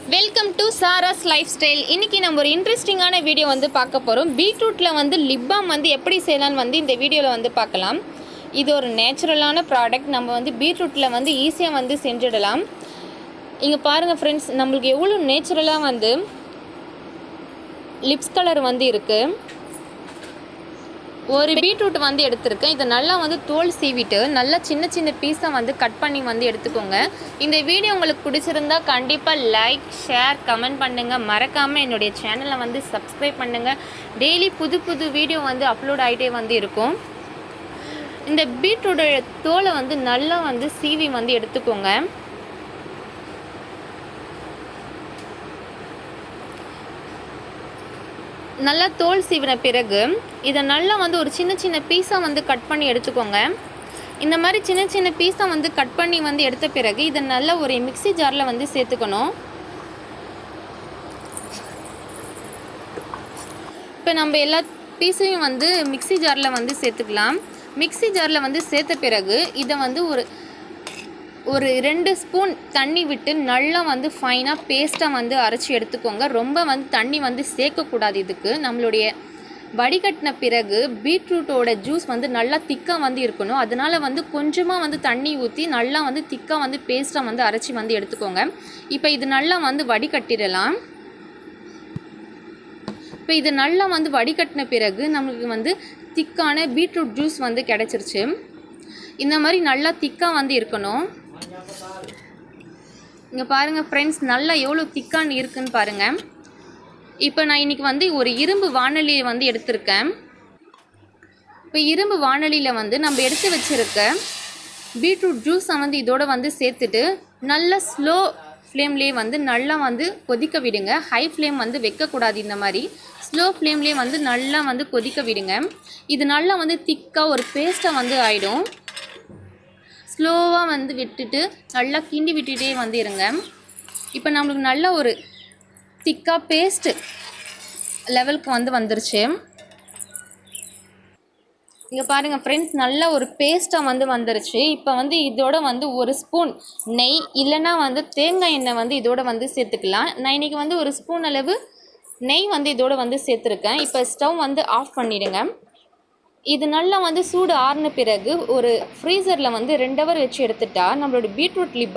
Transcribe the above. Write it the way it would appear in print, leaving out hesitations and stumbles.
Welcome to Sara's life style. இன்றைக்கி நம்ம ஒரு இன்ட்ரெஸ்டிங்கான வீடியோ வந்து பார்க்க போகிறோம். பீட்ரூட்டில் வந்து லிப் பாம் வந்து எப்படி செய்யலான்னு வந்து இந்த வீடியோவில் வந்து பார்க்கலாம். இது ஒரு நேச்சுரலான ப்ராடக்ட். நம்ம வந்து பீட்ரூட்டில் வந்து ஈஸியாக வந்து செஞ்சிடலாம். இங்கே பாருங்கள் ஃப்ரெண்ட்ஸ், நம்மளுக்கு எவ்வளோ நேச்சுரலாக வந்து லிப்ஸ் கலர் வந்து இருக்குது. ஒரு பீட்ரூட் வந்து எடுத்திருக்கேன். இதை நல்லா வந்து தோல் சீவிட்டு நல்லா சின்ன சின்ன பீஸாக வந்து கட் பண்ணி வந்து எடுத்துக்கோங்க. இந்த வீடியோ உங்களுக்கு பிடிச்சிருந்தா கண்டிப்பாக லைக், ஷேர், கமெண்ட் பண்ணுங்கள். மறக்காமல் என்னுடைய சேனலை வந்து சப்ஸ்கிரைப் பண்ணுங்கள். டெய்லி புது புது வீடியோ வந்து அப்லோட் ஆகிட்டே வந்து இருக்கும். இந்த பீட்ரூட்டோட தோலை வந்து நல்லா வந்து சீவி வந்து எடுத்துக்கோங்க. நல்லா தோல் சீவின பிறகு இதை நல்லா வந்து ஒரு சின்ன சின்ன பீஸாக வந்து கட் பண்ணி எடுத்துக்கோங்க. இந்த மாதிரி சின்ன சின்ன பீஸாக வந்து கட் பண்ணி வந்து எடுத்த பிறகு இதை நல்லா ஒரு மிக்ஸி ஜாரில் வந்து சேர்த்துக்கணும். இப்போ நம்ம எல்லா பீஸையும் வந்து மிக்ஸி ஜாரில் வந்து சேர்த்துக்கலாம். மிக்ஸி ஜாரில் வந்து சேர்த்த பிறகு இதை வந்து ஒரு 2 ஸ்பூன் தண்ணி விட்டு நல்லா வந்து ஃபைனாக பேஸ்ட்டாக வந்து அரைச்சி எடுத்துக்கோங்க. ரொம்ப வந்து தண்ணி வந்து சேர்க்கக்கூடாது. இதுக்கு நம்மளுடைய வடிகட்டின பிறகு பீட்ரூட்டோட ஜூஸ் வந்து நல்லா திக்காக வந்து இருக்கணும். அதனால் வந்து கொஞ்சமாக வந்து தண்ணி ஊற்றி நல்லா வந்து திக்காக வந்து பேஸ்ட்டாக வந்து அரைச்சி வந்து எடுத்துக்கோங்க. இப்போ இது நல்லா வந்து வடிகட்டிடலாம். இப்போ இது நல்லா வந்து வடிகட்டின பிறகு நம்மளுக்கு வந்து திக்கான பீட்ரூட் ஜூஸ் வந்து கிடச்சிருச்சு. இந்த மாதிரி நல்லா திக்காக வந்து இருக்கணும். இங்கே பாருங்கள் ஃப்ரெண்ட்ஸ், நல்லா எவ்வளோ திக்கான்னு இருக்குன்னு பாருங்கள். இப்போ நான் இன்றைக்கி வந்து ஒரு இரும்பு வாணலியை வந்து எடுத்திருக்கேன். இப்போ இரும்பு வாணலியில் வந்து நம்ம எடுத்து வச்சுருக்க பீட்ரூட் ஜூஸை வந்து இதோட வந்து சேர்த்துட்டு நல்லா ஸ்லோ ஃப்ளேம்லேயே வந்து நல்லா வந்து கொதிக்க விடுங்க. ஹை ஃப்ளேம் வந்து வைக்கக்கூடாது. இந்த மாதிரி ஸ்லோ ஃப்ளேம்லேயே வந்து நல்லா வந்து கொதிக்க விடுங்க. இது நல்லா வந்து திக்காக ஒரு பேஸ்ட்டாக வந்து ஆகிடும். ஸ்லோவாக வந்து விட்டுட்டு நல்லா கிண்டி விட்டுட்டே வந்து இருங்க. இப்போ நம்மளுக்கு நல்ல ஒரு திக்காக பேஸ்ட்டு லெவலுக்கு வந்து வந்துருச்சு. இங்கே பாருங்கள் ஃப்ரெண்ட்ஸ், நல்ல ஒரு பேஸ்ட்டாக வந்து வந்துருச்சு. இப்போ வந்து இதோட வந்து ஒரு ஸ்பூன் நெய் இல்லைன்னா வந்து தேங்காய் எண்ணெய் வந்து இதோட வந்து சேர்த்துக்கலாம். நான் இன்றைக்கி வந்து ஒரு ஸ்பூன் அளவு நெய் வந்து இதோட வந்து சேர்த்துருக்கேன். இப்போ ஸ்டவ் வந்து ஆஃப் பண்ணிவிடுங்க. இது நல்லா வந்து சூடு ஆறின பிறகு ஒரு ஃப்ரீசரில் வந்து 2 ஹவர் வச்சு எடுத்துட்டா நம்மளோட பீட்ரூட் லிப்